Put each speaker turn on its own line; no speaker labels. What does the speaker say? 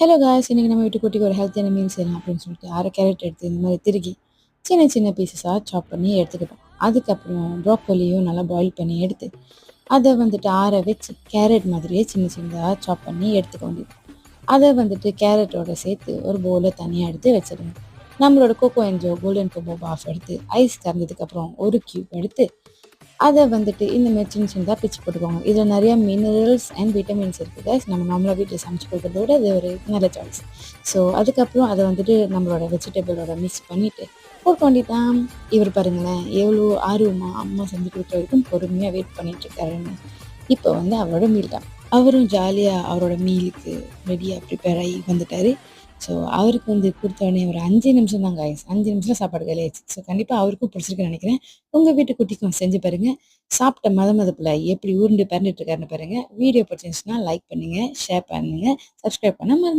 Hello guys, இன்னைக்கு நம்ம வீட்டுக்குட்டிக்கு ஒரு ஹெல்த்தியான மீல் செய்யலாம் அப்படின்னு சொல்லிட்டு 1/2 கேரட் எடுத்து இந்த மாதிரி திருகி சின்ன சின்ன பீசஸாக சாப் பண்ணி எடுத்துக்கிட்டோம். அதுக்கப்புறம் ப்ரோக்கோலியும் நல்லா பாயில் பண்ணி எடுத்து அதை ஆற வச்சு கேரட் மாதிரியே சின்ன சின்னதாக சாப் பண்ணி எடுத்துக்க வேண்டியது. அதை கேரட்டோட சேர்த்து ஒரு பவுலில் தனியாக எடுத்து வச்சிடுங்க. நம்மளோட கோகோ என்ஜோ கோல்டன் கோகோ பாஃப் எடுத்து ஐஸ் கறந்ததுக்கப்புறம் ஒரு கியூப் எடுத்து அதை இந்த மாதிரி சின்ன சின்னதாக பிச்சு போட்டுக்கோங்க. இதில் நிறையா மினரல்ஸ் அண்ட் விட்டமின்ஸ் இருக்குது. நம்ம நார்மலாக வீட்டில் சமைச்சு கொடுக்குறத விட இது ஒரு நல்ல சாய்ஸ். ஸோ அதுக்கப்புறம் அதை நம்மளோட வெஜிடபிளோட மிக்ஸ் பண்ணிவிட்டு போட்டு வேண்டிட்டான். இவர் பாருங்களேன் எவ்வளோ ஆர்வமாக அம்மா செஞ்சு கொடுக்குற வரைக்கும் பொறுமையாக வெயிட் பண்ணிட்டுருக்காருன்னு. இப்போ அவரோட மீல் தான். அவரும் ஜாலியாக அவரோட மீலுக்கு ரெடியாக ப்ரிப்பேர் ஆகி வந்துட்டார். ஸோ அவருக்கு கொடுத்த உடனே ஒரு 5 நிமிஷம் தான் காய்ஸ், 5 நிமிஷம் சாப்பாடு காலியாச்சு. ஸோ கண்டிப்பாக அவருக்கும் பிடிச்சிருக்குன்னு நினைக்கிறேன். உங்கள் வீட்டு குட்டிக்கும் செஞ்சு பாருங்கள். சாப்பிட்ட மதப்பில் எப்படி உருண்டு பறந்துட்டு இருக்காருன்னு பாருங்கள். வீடியோ பிடிச்சிருந்துச்சுன்னா லைக் பண்ணுங்கள், ஷேர் பண்ணுங்கள், சப்ஸ்கிரைப் பண்ண மறந்து